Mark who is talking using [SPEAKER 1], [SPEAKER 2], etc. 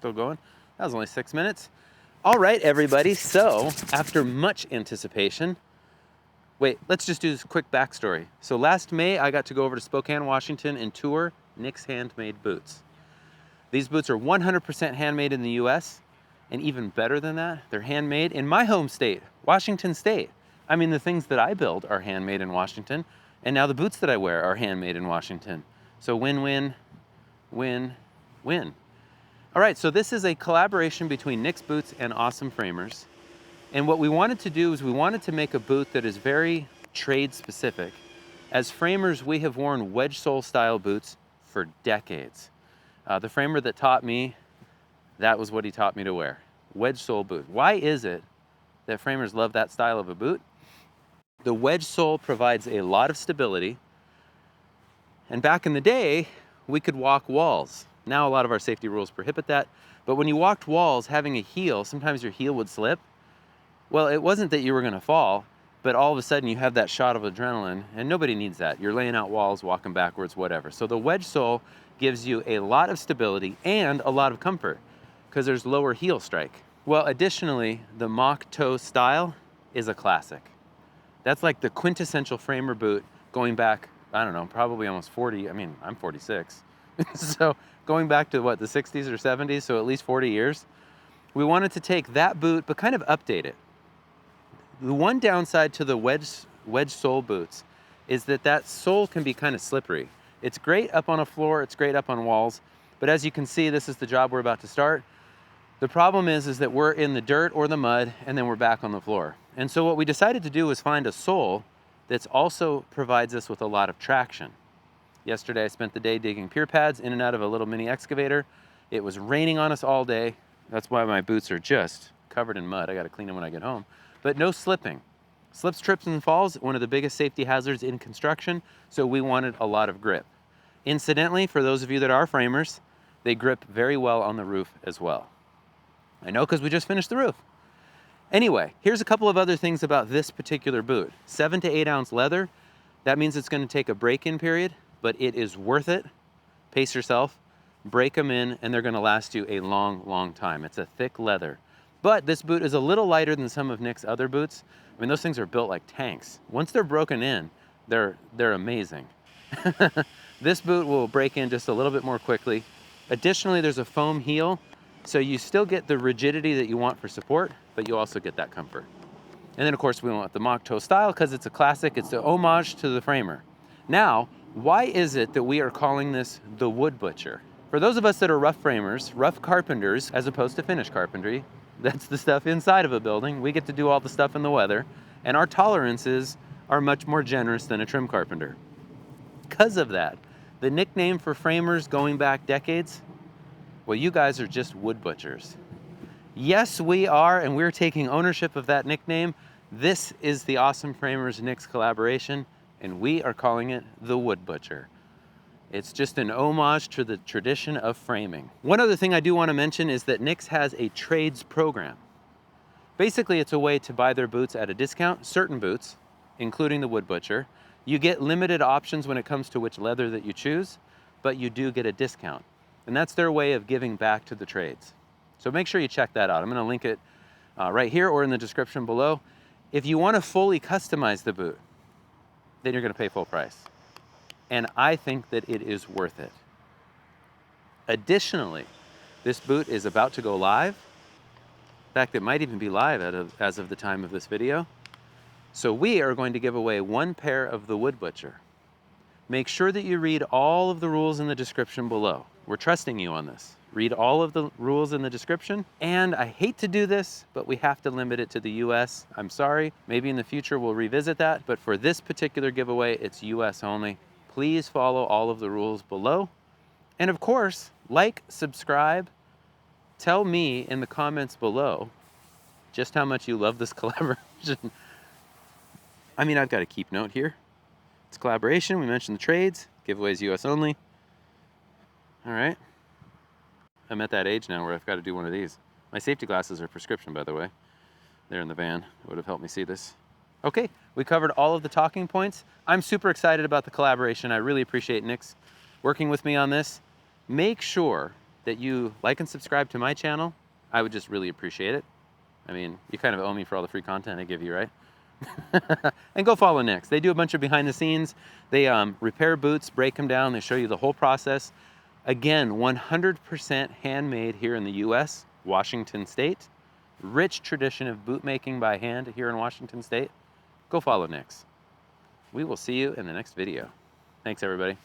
[SPEAKER 1] still going. That was only 6 minutes. All right, everybody. So after much anticipation, wait, let's just do this quick backstory. So last May, I got to go over to Spokane, Washington and tour Nick's Handmade boots. These boots are 100% handmade in the US, and even better than that, they're handmade in my home state, Washington State. I mean, the things that I build are handmade in Washington, and now the boots that I wear are handmade in Washington. So win-win, win-win. All right, so this is a collaboration between Nick's Boots and AwesomeFramers. And what we wanted to do is we wanted to make a boot that is very trade specific. As framers, we have worn wedge sole style boots for decades. The framer that taught me, that was what he taught me to wear, wedge sole boot. Why is it that framers love that style of a boot? The wedge sole provides a lot of stability. And back in the day, we could walk walls. Now a lot of our safety rules prohibit that. But when you walked walls, having a heel, sometimes your heel would slip. Well, it wasn't that you were gonna fall, but all of a sudden you have that shot of adrenaline, and nobody needs that. You're laying out walls, walking backwards, whatever. So the wedge sole gives you a lot of stability and a lot of comfort because there's lower heel strike. Well, additionally, the mock toe style is a classic. That's like the quintessential framer boot going back, I don't know, probably almost 40. I mean, I'm 46. So going back to what, the 60s or 70s, so at least 40 years. We wanted to take that boot, but kind of update it. The one downside to the wedge sole boots is that sole can be kind of slippery. It's great up on a floor, it's great up on walls, but as you can see, this is the job we're about to start. The problem is that we're in the dirt or the mud, and then we're back on the floor. And so what we decided to do was find a sole that also provides us with a lot of traction. Yesterday, I spent the day digging pier pads in and out of a little mini excavator. It was raining on us all day. That's why my boots are just covered in mud. I gotta clean them when I get home. But no slipping. Slips, trips, and falls, one of the biggest safety hazards in construction, so we wanted a lot of grip. Incidentally, for those of you that are framers, they grip very well on the roof as well. I know because we just finished the roof. Anyway, here's a couple of other things about this particular boot. 7 to 8 ounce leather. That means it's gonna take a break-in period, but it is worth it. Pace yourself, break them in, and they're gonna last you a long, long time. It's a thick leather. But this boot is a little lighter than some of Nick's other boots. I mean, those things are built like tanks. Once they're broken in, they're amazing. This boot will break in just a little bit more quickly. Additionally, there's a foam heel, so you still get the rigidity that you want for support, but you also get that comfort. And then of course we want the mock toe style because it's a classic, it's the homage to the framer. Now, why is it that we are calling this the wood butcher? For those of us that are rough framers, rough carpenters, as opposed to finished carpentry, that's the stuff inside of a building. We get to do all the stuff in the weather, and our tolerances are much more generous than a trim carpenter. Because of that, the nickname for framers going back decades, well, you guys are just wood butchers. Yes, we are, and we're taking ownership of that nickname. This is the AwesomeFramers Nick's collaboration, and we are calling it the Wood Butcher. It's just an homage to the tradition of framing. One other thing I do want to mention is that Nick's has a trades program. Basically, it's a way to buy their boots at a discount, certain boots, including the Wood Butcher. You get limited options when it comes to which leather that you choose, but you do get a discount. And that's their way of giving back to the trades. So make sure you check that out. I'm gonna link it right here or in the description below. If you wanna fully customize the boot, then you're gonna pay full price. And I think that it is worth it. Additionally, this boot is about to go live. In fact, it might even be live as of the time of this video. So we are going to give away one pair of the Wood Butcher. Make sure that you read all of the rules in the description below. We're trusting you on this. Read all of the rules in the description. And I hate to do this, but we have to limit it to the US. I'm sorry, maybe in the future we'll revisit that, but for this particular giveaway, it's US only. Please follow all of the rules below. And of course, like, subscribe, tell me in the comments below just how much you love this collaboration. I mean, I've got a keep note here. It's collaboration, we mentioned the trades, giveaways US only. All right. I'm at that age now where I've got to do one of these. My safety glasses are prescription, by the way. They're in the van. It would have helped me see this. Okay, we covered all of the talking points. I'm super excited about the collaboration. I really appreciate Nick's working with me on this. Make sure that you like and subscribe to my channel. I would just really appreciate it. I mean, you kind of owe me for all the free content I give you, right? And go follow Nick's. They do a bunch of behind the scenes. They repair boots, break them down. They show you the whole process. Again, 100% handmade here in the US, Washington State. Rich tradition of boot making by hand here in Washington State. Go follow Nick's. We will see you in the next video. Thanks, everybody.